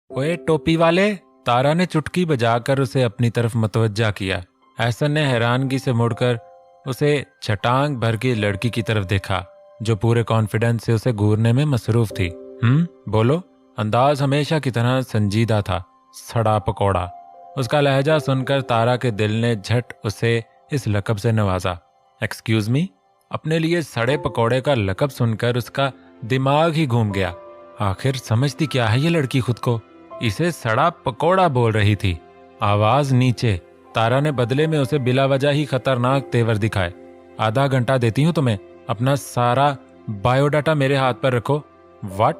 ओए टोपी वाले, तारा ने चुटकी बजाकर उसे अपनी तरफ मुतवज्जा किया। एहसन ने हैरानगी से मुड़कर उसे छटांग भर की लड़की की तरफ देखा जो पूरे कॉन्फिडेंस से उसे घूरने में मसरूफ थी। बोलो। अंदाज हमेशा की तरह संजीदा था। सड़ा पकौड़ा। उसका लहजा सुनकर तारा के दिल ने झट उसे इस लकब से नवाजा। Excuse me. अपने लिए सड़े पकौड़े का लकब सुनकर उसका दिमाग ही घूम गया। आखिर समझती क्या है ये लड़की खुद को? इसे सड़ा पकौड़ा बोल रही थी। आवाज नीचे। तारा ने बदले में उसे बिला वजह ही खतरनाक तेवर दिखाए। आधा घंटा देती हूं तुम्हें, अपना सारा बायोडाटा मेरे हाथ पर रखो। व्हाट?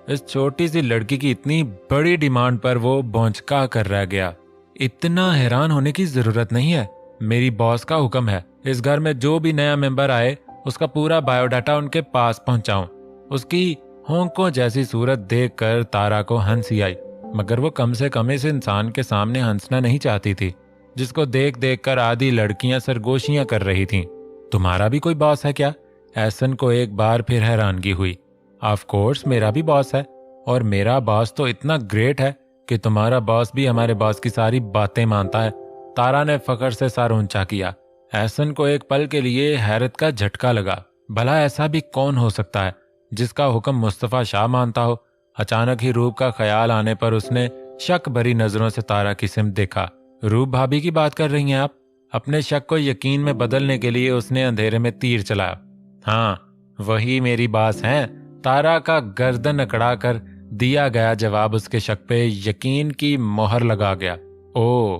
इस छोटी सी लड़की की इतनी बड़ी डिमांड पर वो भौंचका कर रह गया। इतना हैरान होने की जरूरत नहीं है। मेरी बॉस का हुक्म है, इस घर में जो भी नया मेंबर आए उसका पूरा बायोडाटा उनके पास पहुंचाऊं। उसकी होंकों जैसी सूरत देखकर तारा को हंसी आई, मगर वो कम से कम इस इंसान के सामने हंसना नहीं चाहती थी जिसको देख देख कर आधी लड़कियां सरगोशियां कर रही थीं। तुम्हारा भी कोई बॉस है क्या? एहसन को एक बार फिर हैरानगी हुई। ऑफ कोर्स मेरा भी बॉस है, और मेरा बॉस तो इतना ग्रेट है कि तुम्हारा बॉस भी हमारे बॉस की सारी बातें मानता है। तारा ने फखर से सर ऊंचा किया। एहसन को एक पल के लिए हैरत का झटका लगा। भला ऐसा भी कौन हो सकता है जिसका हुक्म मुस्तफा शाह मानता हो? अचानक ही रूप का ख्याल आने पर उसने शक भरी नजरों से तारा की सिमत देखा। रूप भाभी की बात कर रही हैं आप? अपने शक को यकीन में बदलने के लिए उसने अंधेरे में तीर चलाया। हाँ, वही मेरी बात है। तारा का गर्दन अकड़ा कर दिया गया जवाब उसके शक पे यकीन की मोहर लगा गया। ओ,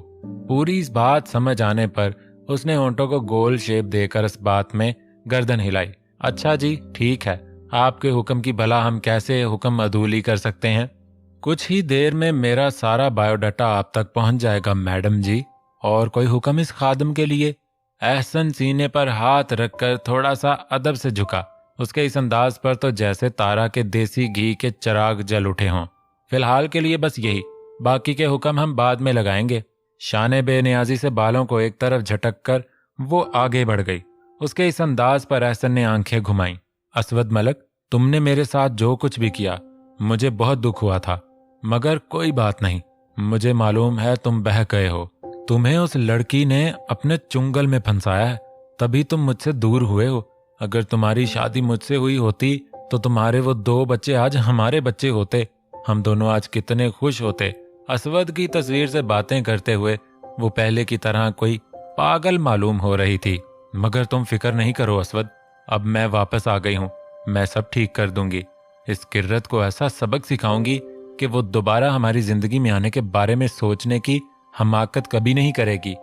पूरी इस बात समझ आने पर उसने होंठों को गोल शेप देकर इस बात में गर्दन हिलाई। अच्छा जी, ठीक है, आपके हुक्म की भला हम कैसे हुक्म अदूली कर सकते हैं? कुछ ही देर में मेरा सारा बायोडाटा आप तक पहुंच जाएगा मैडम जी। और कोई हुक्म इस खादम के लिए? एहसन सीने पर हाथ रखकर थोड़ा सा अदब से झुका। उसके इस अंदाज पर तो जैसे तारा के देसी घी के चिराग जल उठे हों। फिलहाल के लिए बस यही, बाकी के हुक्म हम बाद में लगाएंगे। शाने बेनियाजी से बालों को एक तरफ झटक कर वो आगे बढ़ गई। उसके इस अंदाज पर एहसन ने आंखें घुमाईं। असवद मलक, तुमने मेरे साथ जो कुछ भी किया मुझे बहुत दुख हुआ था, मगर कोई बात नहीं। मुझे मालूम है तुम बह गए हो। तुम्हें उस लड़की ने अपने चुंगल में फंसाया है, तभी तुम मुझसे दूर हुए हो। अगर तुम्हारी शादी मुझसे हुई होती तो तुम्हारे वो 2 बच्चे आज हमारे बच्चे होते। हम दोनों आज कितने खुश होते। असवद की तस्वीर से बातें करते हुए वो पहले की तरह कोई पागल मालूम हो रही थी। मगर तुम फिक्र नहीं करो असवद, अब मैं वापस आ गई हूँ। मैं सब ठीक कर दूंगी। इस किर्रत को ऐसा सबक सिखाऊंगी कि वो दोबारा हमारी जिंदगी में आने के बारे में सोचने की हमाकत कभी नहीं करेगी।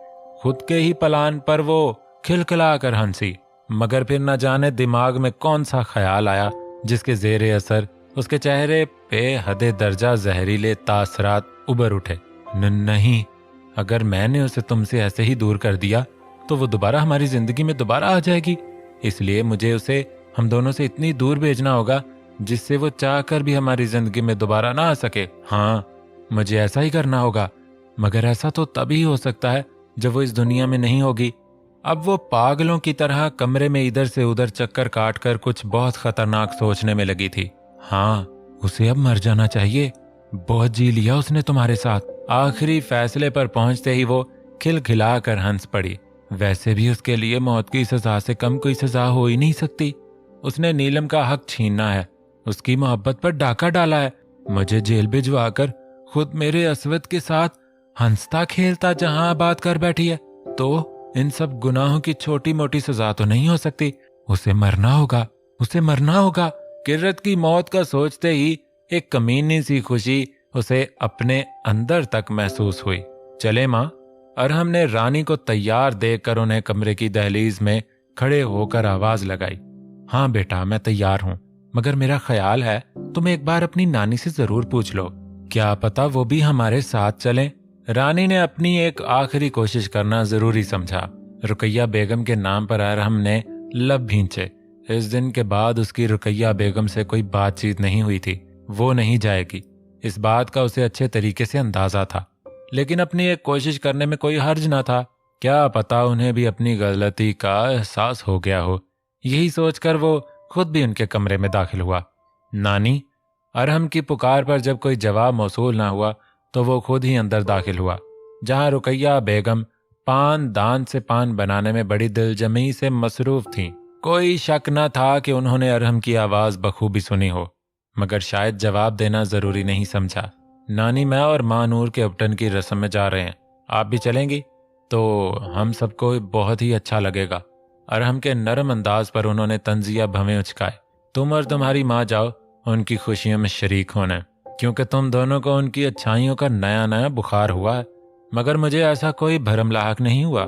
खुद के ही प्लान पर वो खिलखिला कर हंसी, मगर फिर न जाने दिमाग में कौन सा ख्याल आया जिसके जेरे असर उसके चेहरे पे हदे दर्जा जहरीले तासरात उबर उठे। नहीं, अगर मैंने उसे तुमसे ऐसे ही दूर कर दिया तो वो दोबारा हमारी जिंदगी में दोबारा आ जाएगी। इसलिए मुझे उसे हम दोनों से इतनी दूर भेजना होगा जिससे वो चाहकर भी हमारी जिंदगी में दोबारा ना आ सके। हाँ, मुझे ऐसा ही करना होगा, मगर ऐसा तो तभी हो सकता है जब वो इस दुनिया में नहीं होगी। अब वो पागलों की तरह कमरे में इधर से उधर चक्कर काट कर कुछ बहुत खतरनाक सोचने में लगी थी। हाँ, उसे अब मर जाना चाहिए। बहुत जी लिया उसने तुम्हारे साथ। आखिरी फैसले पर पहुंचते ही वो खिलखिला कर हंस पड़ी। वैसे भी उसके लिए मौत की सजा से कम कोई सजा हो ही नहीं सकती। उसने नीलम का हक छीनना है, उसकी मोहब्बत पर डाका डाला है। मुझे जेल भिजवा कर खुद मेरे असवद के साथ हंसता खेलता जहां आबाद कर बैठी है, तो इन सब गुनाहों की छोटी मोटी सजा तो नहीं हो सकती। उसे मरना होगा, उसे मरना होगा। किर्रत की मौत का सोचते ही एक कमीनी सी खुशी उसे अपने अंदर तक महसूस हुई। चले माँ। अरहम ने रानी को तैयार देखकर उन्हें कमरे की दहलीज में खड़े होकर आवाज लगाई। हाँ बेटा, मैं तैयार हूँ, मगर मेरा ख्याल है तुम एक बार अपनी नानी से जरूर पूछ लो, क्या पता वो भी हमारे साथ चलें। रानी ने अपनी एक आखिरी कोशिश करना जरूरी समझा। रुकैया बेगम के नाम पर अरहम ने लब भींचे। इस दिन के बाद उसकी रुकैया बेगम से कोई बातचीत नहीं हुई थी। वो नहीं जाएगी, इस बात का उसे अच्छे तरीके से अंदाजा था, लेकिन अपनी एक कोशिश करने में कोई हर्ज ना था। क्या पता उन्हें भी अपनी गलती का एहसास हो गया हो। यही सोचकर वो खुद भी उनके कमरे में दाखिल हुआ। नानी, अरहम की पुकार पर जब कोई जवाब मौसूल ना हुआ तो वो खुद ही अंदर दाखिल हुआ, जहां रुकैया बेगम पान दान से पान बनाने में बड़ी दिलजमी से मसरूफ थीं। कोई शक न था कि उन्होंने अरहम की आवाज़ बखूबी सुनी हो, मगर शायद जवाब देना ज़रूरी नहीं समझा। नानी, मैं और माँ नूर के उपटन की रस्म में जा रहे हैं, आप भी चलेंगी तो हम सबको बहुत ही अच्छा लगेगा। अरहम के नरम अंदाज पर उन्होंने तंजिया भवें उचकाए। तुम और तुम्हारी माँ जाओ उनकी खुशियों में शरीक होना, क्योंकि तुम दोनों को उनकी अच्छाइयों का नया नया बुखार हुआ है। मगर मुझे ऐसा कोई भरम लाहक नहीं हुआ।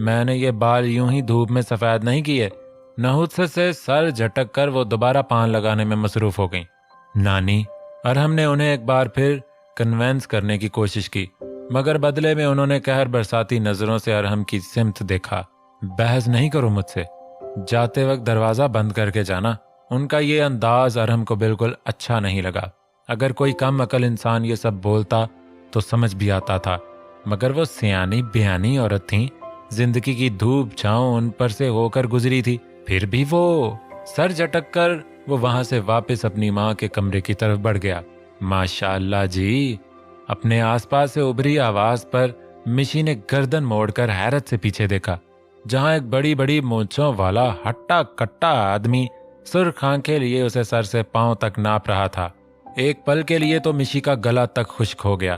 मैंने ये बाल यूं ही धूप में सफ़ेद नहीं किए। नहुत से सर झटक कर वो दोबारा पान लगाने में मसरूफ हो गई। नानी, अरहम ने उन्हें एक बार फिर कन्वेंस करने की कोशिश की, मगर बदले में उन्होंने कहर बरसाती नजरों से अरहम की सिमत देखा। बहस नहीं करो मुझसे, जाते वक्त दरवाजा बंद करके जाना। उनका ये अंदाज अरहम को बिल्कुल अच्छा नहीं लगा। अगर कोई कम अकल इंसान ये सब बोलता तो समझ भी आता था, मगर वो सियानी बयानी औरत थी। जिंदगी की धूप छांव उन पर से होकर गुजरी थी। फिर भी वो सर झटक कर वो वहां से वापस अपनी माँ के कमरे की तरफ बढ़ गया। माशाअल्लाह जी। अपने आसपास से उभरी आवाज पर मिशी ने गर्दन मोड़कर हैरत से पीछे देखा, जहां एक बड़ी बड़ी मूंछों वाला हट्टा कट्टा आदमी सुर्ख आंखें लिए उसे सर से पांव तक नाप रहा था। एक पल के लिए तो मिशी का गला तक खुश्क हो गया।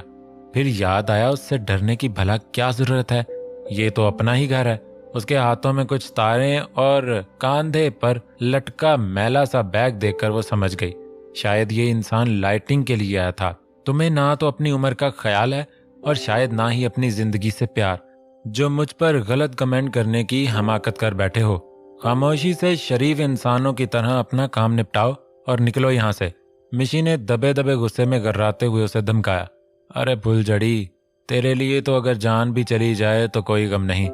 फिर याद आया, उससे डरने की भला क्या जरूरत है, ये तो अपना ही घर है। उसके हाथों में कुछ तारें और कंधे पर लटका मैला सा बैग देखकर वो समझ गई, शायद ये इंसान लाइटिंग के लिए आया था। तुम्हें ना तो अपनी उम्र का ख्याल है और शायद ना ही अपनी जिंदगी से प्यार, जो मुझ पर गलत कमेंट करने की हमाकत कर बैठे हो। खामोशी से शरीफ इंसानों की तरह अपना काम निपटाओ और निकलो यहाँ से। मिशी ने दबे दबे गुस्से में गर्राते हुए उसे धमकाया। अरे फुलझड़ी, तेरे लिए तो अगर जान भी चली जाए तो कोई गम नहीं।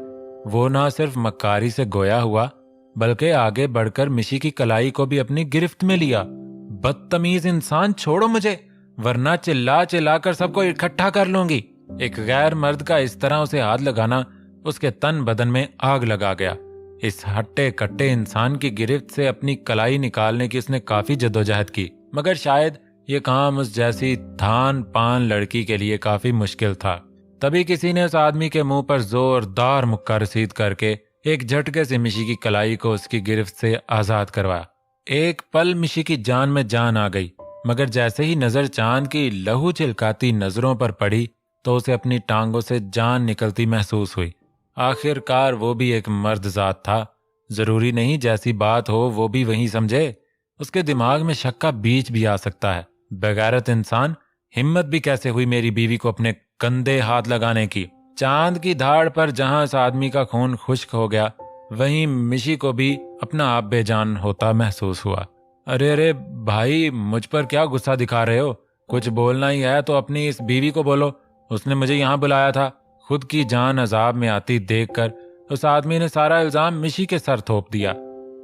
वो ना सिर्फ मक्कारी से गोया हुआ, बल्कि आगे बढ़कर मिशी की कलाई को भी अपनी गिरफ्त में लिया। बदतमीज इंसान, छोड़ो मुझे, वरना चिल्ला चिल्ला कर सबको इकट्ठा कर लूंगी। एक गैर मर्द का इस तरह उसे हाथ लगाना उसके तन बदन में आग लगा गया। इस हट्टे कट्टे इंसान की गिरफ्त से अपनी कलाई निकालने की उसने काफी जद्दोजहद की, मगर शायद ये काम उस जैसी थान पान लड़की के लिए काफी मुश्किल था। तभी किसी ने उस आदमी के मुंह पर जोरदार मुक्का रसीद करके एक झटके से मिशी की कलाई को उसकी गिरफ्त से आजाद करवाया। एक पल मिशी की जान में जान आ गई, मगर जैसे ही नजर चांद की लहू चिलकाती नजरों पर पड़ी तो उसे अपनी टांगों से जान निकलती महसूस हुई। आखिरकार वो भी एक मर्द जात था, जरूरी नहीं जैसी बात हो वो भी वही समझे। उसके दिमाग में शक का बीज भी आ सकता है। बेगैरत इंसान, हिम्मत भी कैसे हुई मेरी बीवी को अपने कंधे हाथ लगाने की। चांद की धाड़ पर जहां इस आदमी का खून खुश्क हो गया, वहीं मिशी को भी अपना आप बेजान होता महसूस हुआ। अरे अरे भाई, मुझ पर क्या गुस्सा दिखा रहे हो? कुछ बोलना ही है तो अपनी इस बीवी को बोलो, उसने मुझे यहाँ बुलाया था। खुद की जान अजाब में आती देखकर उस आदमी ने सारा इल्जाम मिशी के सर थोप दिया।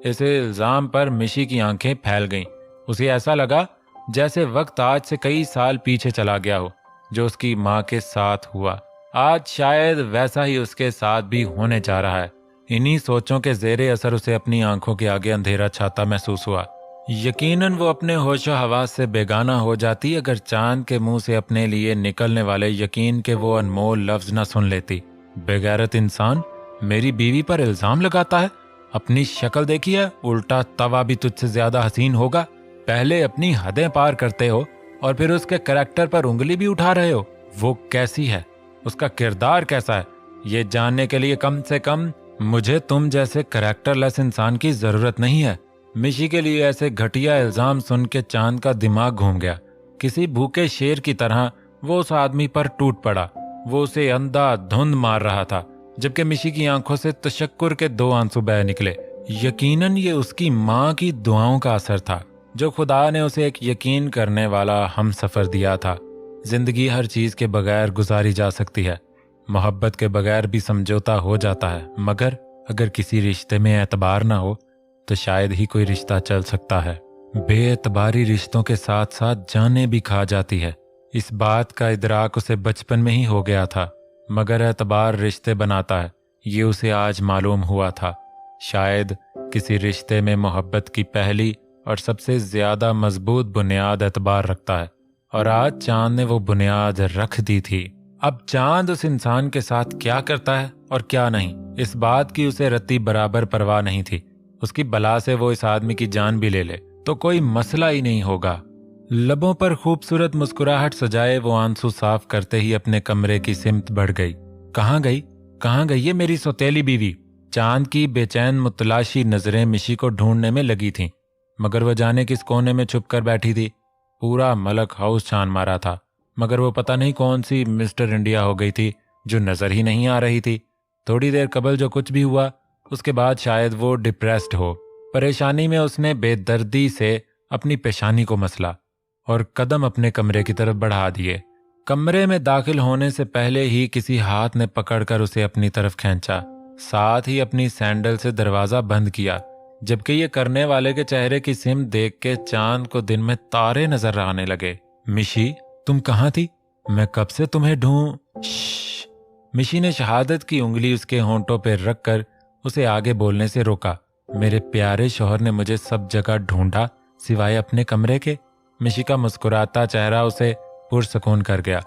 इस इल्जाम पर मिशी की आंखें फैल गईं। उसे ऐसा लगा जैसे वक्त आज से कई साल पीछे चला गया हो। जो उसकी माँ के साथ हुआ, आज शायद वैसा ही उसके साथ भी होने जा रहा है। इन्हीं सोचों के जेरे असर उसे अपनी आंखों के आगे अंधेरा छाता महसूस हुआ। यकीनन वो अपने होशो हवास से बेगाना हो जाती अगर चांद के मुंह से अपने लिए निकलने वाले यकीन के वो अनमोल लफ्ज न सुन लेती। बेगैरत इंसान, मेरी बीवी पर इल्जाम लगाता है। अपनी शक्ल देखी है, उल्टा तवा भी तुझसे ज्यादा हसीन होगा। पहले अपनी हदें पार करते हो और फिर उसके करैक्टर पर उंगली भी उठा रहे हो। वो कैसी है, उसका किरदार कैसा है, ये जानने के लिए कम से कम मुझे तुम जैसे करैक्टरलेस इंसान की जरूरत नहीं है। मिशी के लिए ऐसे घटिया इल्जाम सुन के चांद का दिमाग घूम गया। किसी भूखे शेर की तरह वो उस आदमी पर टूट पड़ा। वो उसे अंधाधुंध मार रहा था, जबकि मिशी की आंखों से तशक्कुर के 2 आंसू बह निकले। यकीनन ये उसकी माँ की दुआओं का असर था, जो खुदा ने उसे एक यकीन करने वाला हम सफर दिया था। जिंदगी हर चीज के बगैर गुजारी जा सकती है, मोहब्बत के बगैर भी समझौता हो जाता है, मगर अगर किसी रिश्ते में एतबार ना हो तो शायद ही कोई रिश्ता चल सकता है। बेएतबारी रिश्तों के साथ साथ जाने भी खा जाती है। इस बात का इदराक उसे बचपन में ही हो गया था, मगर एतबार रिश्ते बनाता है, ये उसे आज मालूम हुआ था। शायद किसी रिश्ते में मोहब्बत की पहली और सबसे ज्यादा मजबूत बुनियाद एतबार रखता है, और आज चांद ने वो बुनियाद रख दी थी। अब चांद उस इंसान के साथ क्या करता है और क्या नहीं, इस बात की उसे रत्ती बराबर परवाह नहीं थी। उसकी बला से वो इस आदमी की जान भी ले ले तो कोई मसला ही नहीं होगा। लबों पर खूबसूरत मुस्कुराहट सजाए वो आंसू साफ करते ही अपने कमरे की सिमत बढ़ गई। कहाँ गई ये मेरी सौतेली बीवी? चांद की बेचैन मुतलाशी नजरें मिशी को ढूंढने में लगी थीं, मगर वह जाने किस कोने में छुप कर बैठी थी। पूरा मलक हाउस छान मारा था, मगर वो पता नहीं कौन सी मिस्टर इंडिया हो गई थी जो नजर ही नहीं आ रही थी। थोड़ी देर कबल जो कुछ भी हुआ उसके बाद शायद वो डिप्रेस्ड हो। परेशानी में उसने बेदर्दी से अपनी पेशानी को मसला और कदम अपने कमरे की तरफ बढ़ा दिए। कमरे में दाखिल होने से पहले ही किसी हाथ ने पकड़कर उसे अपनी तरफ खींचा, साथ ही अपनी सैंडल से दरवाजा बंद किया। जबकि ये करने वाले के चेहरे की सिम देख के चांद को दिन में तारे नजर आने लगे। मिशी, तुम कहाँ थी? मैं कब से तुम्हें ढूंढ। मिशी ने शहादत की उंगली उसके होंठों पर रखकर उसे आगे बोलने से रोका। मेरे प्यारे शौहर ने मुझे सब जगह ढूंढा सिवाय अपने कमरे के। मिशी का मुस्कुराता चेहरा उसे पुरसकून कर गया।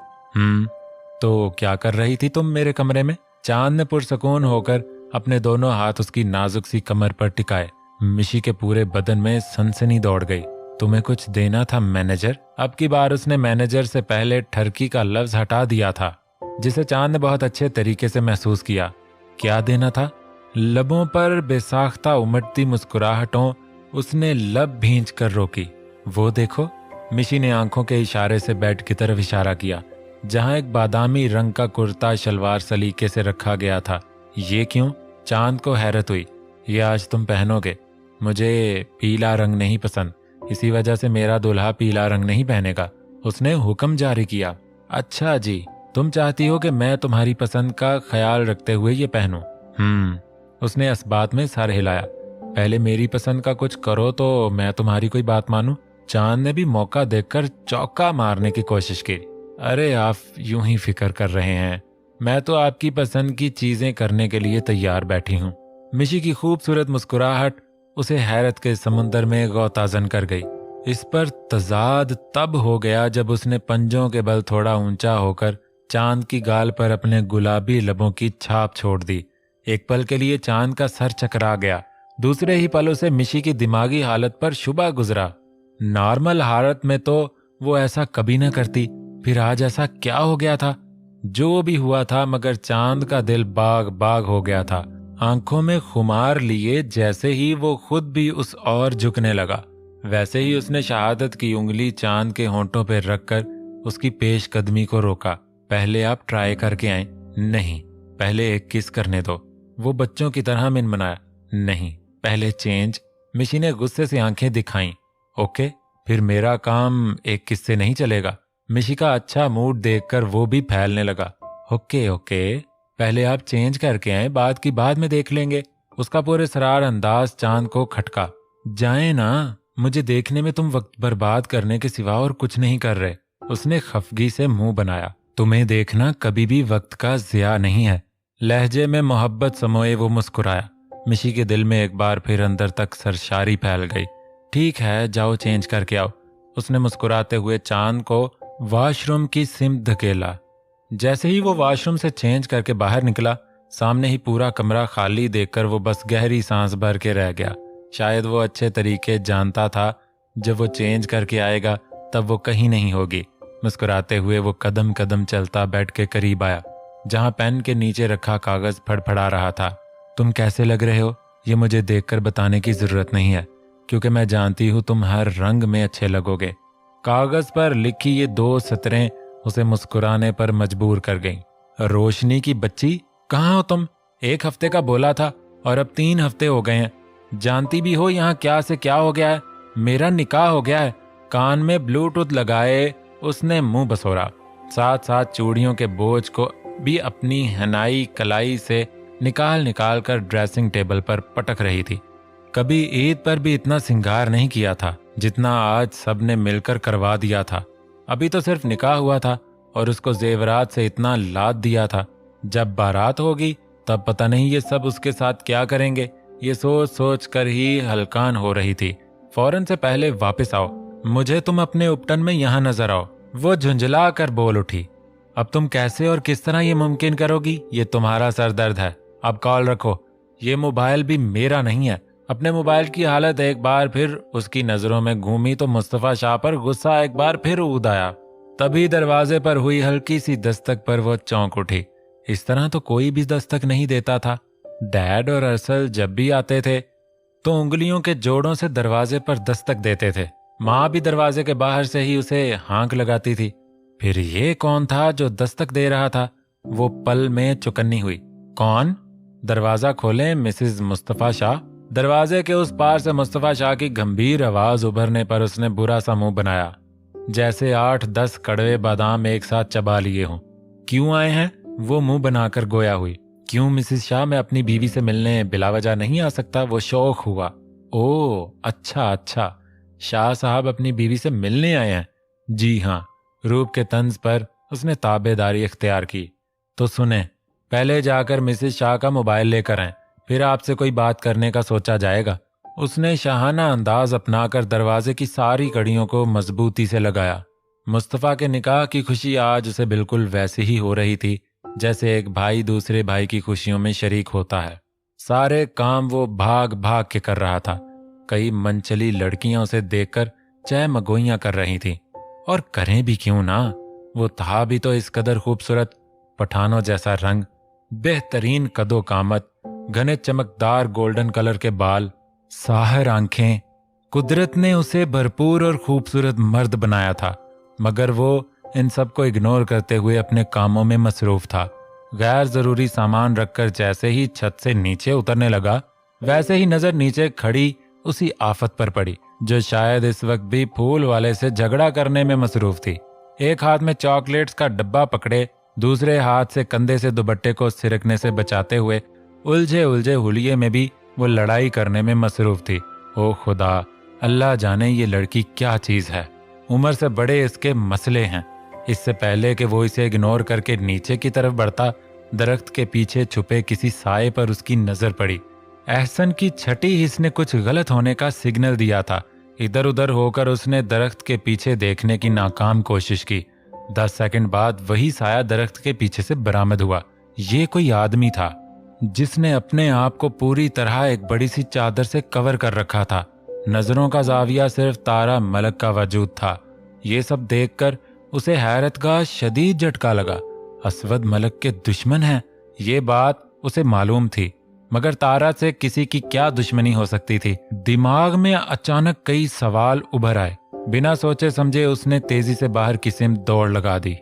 तो क्या कर रही थी तुम मेरे कमरे में? चांद ने पुरसकून होकर अपने दोनों हाथ उसकी नाजुक सी कमर पर टिकाए। मिशी के पूरे बदन में सनसनी दौड़ गई। तुम्हें कुछ देना था मैनेजर? अब की बार उसने मैनेजर से पहले ठरकी का लफ्ज हटा दिया था, जिसे चांद ने बहुत अच्छे तरीके से महसूस किया। क्या देना था? लबों पर बेसाख्ता उमटती मुस्कुराहटों उसने लब भींच कर रोकी। वो देखो, मिशी ने आंखों के इशारे से बेड की तरफ इशारा किया, जहां एक बादामी रंग का कुर्ता शलवार सलीके से रखा गया था। ये क्यों? चांद को हैरत हुई। ये आज तुम पहनोगे। मुझे पीला रंग नहीं पसंद, इसी वजह से मेरा दूल्हा पीला रंग नहीं पहनेगा, उसने हुक्म जारी किया। अच्छा जी, तुम चाहती हो कि मैं तुम्हारी पसंद का ख्याल रखते हुए ये पहनूं? उसने इस बात में सर हिलाया। पहले मेरी पसंद का कुछ करो तो मैं तुम्हारी कोई बात मानूं। चांद ने भी मौका देखकर चौका मारने की कोशिश की। अरे आप यूं ही फिक्र कर रहे हैं, मैं तो आपकी पसंद की चीजें करने के लिए तैयार बैठी हूँ। मिशी की खूबसूरत मुस्कुराहट उसे हैरत के समुंदर में गौताजन कर गई। इस पर तजाद तब हो गया जब उसने पंजों के बल थोड़ा ऊंचा होकर चांद की गाल पर अपने गुलाबी लबों की छाप छोड़ दी। एक पल के लिए चांद का सर चकरा गया। दूसरे ही पल उसे मिशी की दिमागी हालत पर शुबा गुजरा। नॉर्मल हालत में तो वो ऐसा कभी न करती, फिर आज ऐसा क्या हो गया था? जो भी हुआ था, मगर चांद का दिल बाग बाग हो गया था। आंखों में खुमार लिए जैसे ही वो खुद भी उस और झुकने लगा, वैसे ही उसने शहादत की उंगली चांद के होंठों पर रखकर उसकी पेश कदमी को रोका। पहले आप ट्राई करके आए। नहीं, पहले एक किस करने दो। वो बच्चों की तरह मिनमनाया। नहीं, पहले चेंज। मिशी ने गुस्से से आंखें दिखाईं। ओके, फिर मेरा काम एक किस से नहीं चलेगा। मिशी का अच्छा मूड देखकर वो भी फैलने लगा। ओके, पहले आप चेंज करके आए, बात की बाद में देख लेंगे। उसका पूरे सरार अंदाज चांद को खटका। जाए ना, मुझे देखने में तुम वक्त बर्बाद करने के सिवा और कुछ नहीं कर रहे। उसने खफगी से मुंह बनाया। तुम्हें देखना कभी भी वक्त का ज़िया नहीं है। लहजे में मोहब्बत समोए वो मुस्कुराया। मिशी के दिल में एक बार फिर अंदर तक सरशारी फैल गई। ठीक है, जाओ चेंज करके आओ। उसने मुस्कुराते हुए चांद को वॉशरूम की सिमत धकेला। जैसे ही वो वॉशरूम से चेंज करके बाहर निकला, सामने ही पूरा कमरा खाली देखकर वो बस गहरी सांस भर के रह गया। शायद वो अच्छे तरीके जानता था, जब वो चेंज करके आएगा तब वो कहीं नहीं होगी। मुस्कुराते हुए वो कदम कदम चलता बेड के करीब आया, जहां पेन के नीचे रखा कागज फड़फड़ा रहा था। तुम कैसे लग रहे हो ये मुझे देखकर बताने की जरूरत नहीं है, क्योंकि मैं जानती हूँ तुम हर रंग में अच्छे लगोगे। कागज पर लिखी ये 2 सतरें उसे मुस्कुराने पर मजबूर कर गईं। रोशनी की बच्ची, कहाँ हो तुम? 1 हफ्ते का बोला था और अब 3 हफ्ते हो गए हैं। जानती भी हो यहाँ क्या से क्या हो गया है? मेरा निकाह हो गया है। कान में ब्लूटूथ लगाए उसने मुंह बसोरा, साथ साथ चूड़ियों के बोझ को भी अपनी हनाई कलाई से निकाल कर ड्रेसिंग टेबल पर पटक रही थी। कभी ईद पर भी इतना सिंगार नहीं किया था जितना आज सबने मिलकर करवा दिया था। अभी तो सिर्फ निकाह हुआ था और उसको जेवरात से इतना लाद दिया था। जब बारात होगी तब पता नहीं ये सब उसके साथ क्या करेंगे। ये सोच सोच कर ही हलकान हो रही थी। फौरन से पहले वापस आओ, मुझे तुम अपने उपटन में यहाँ नजर आओ। वो झुंझला कर बोल उठी। अब तुम कैसे और किस तरह ये मुमकिन करोगी? ये तुम्हारा सर दर्द है, अब कॉल रखो। ये मोबाइल भी मेरा नहीं है। अपने मोबाइल की हालत एक बार फिर उसकी नजरों में घूमी तो मुस्तफा शाह पर गुस्सा एक बार फिर ऊद आया। तभी दरवाजे पर हुई हल्की सी दस्तक पर वो चौंक उठी। इस तरह तो कोई भी दस्तक नहीं देता था। डैड और अरसल जब भी आते थे तो उंगलियों के जोड़ों से दरवाजे पर दस्तक देते थे। माँ भी दरवाजे के बाहर से ही उसे हाँक लगाती थी। फिर ये कौन था जो दस्तक दे रहा था? वो पल में चुकन्नी हुई। कौन? दरवाजा खोलें मिसेस मुस्तफा शाह। दरवाजे के उस पार से मुस्तफा शाह की गंभीर आवाज उभरने पर उसने बुरा सा मुंह बनाया, जैसे 8-10 कड़वे बादाम एक साथ चबा लिए हों। क्यों आए हैं? वो मुंह बनाकर गोया हुई। क्यों मिसेस शाह, मैं अपनी बीवी से मिलने बिलावजह नहीं आ सकता। वो शौक हुआ। ओह अच्छा अच्छा, शाह साहब अपनी बीवी से मिलने आए हैं? जी हाँ। रूप के तंज पर उसने ताबेदारी इख्तियार की। तो सुने, पहले जाकर मिसेस शाह का मोबाइल लेकर आएं, फिर आपसे कोई बात करने का सोचा जाएगा। उसने शाहाना अंदाज अपनाकर दरवाजे की सारी कड़ियों को मजबूती से लगाया। मुस्तफा के निकाह की खुशी आज उसे बिल्कुल वैसे ही हो रही थी जैसे एक भाई दूसरे भाई की खुशियों में शरीक होता है। सारे काम वो भाग भाग के कर रहा था। कई मनचली लड़कियां उसे देखकर चहमगोइयां कर रही थीं। और करें भी क्यों ना, वो था भी तो इस कदर खूबसूरत। पठानों जैसा रंग, बेहतरीन कदो कामत, घने चमकदार गोल्डन कलर के बाल, साहर आंखें। कुदरत ने उसे भरपूर और खूबसूरत मर्द बनाया था, मगर वो इन सब को इग्नोर करते हुए अपने कामों में मसरूफ था। गैर जरूरी सामान रखकर जैसे ही छत से नीचे उतरने लगा, वैसे ही नजर नीचे खड़ी उसी आफत पर पड़ी, जो शायद इस वक्त भी फूल वाले से झगड़ा करने में मसरूफ थी। एक हाथ में चॉकलेट्स का डब्बा पकड़े, दूसरे हाथ से कंधे से दुपट्टे को सिरकने से बचाते हुए उलझे उलझे हुलिये में भी वो लड़ाई करने में मसरूफ थी। ओ खुदा, अल्लाह जाने ये लड़की क्या चीज है। उम्र से बड़े इसके मसले हैं। इससे पहले कि वो इसे इग्नोर करके नीचे की तरफ बढ़ता, दरख्त के पीछे छुपे किसी साए पर उसकी नजर पड़ी। एहसन की छठी हिस्स ने कुछ गलत होने का सिग्नल दिया था। इधर उधर होकर उसने दरख्त के पीछे देखने की नाकाम कोशिश की। 10 सेकंड बाद वही साया दरख्त के पीछे से बरामद हुआ। ये कोई आदमी था जिसने अपने आप को पूरी तरह एक बड़ी सी चादर से कवर कर रखा था। नजरों का जाविया सिर्फ तारा मलक का वजूद था। ये सब देखकर उसे हैरत का शदीद झटका लगा। असवद मलक के दुश्मन हैं, ये बात उसे मालूम थी, मगर तारा से किसी की क्या दुश्मनी हो सकती थी? दिमाग में अचानक कई सवाल उभर आए। बिना सोचे समझे उसने तेजी से बाहर की सिमत दौड़ लगा दी।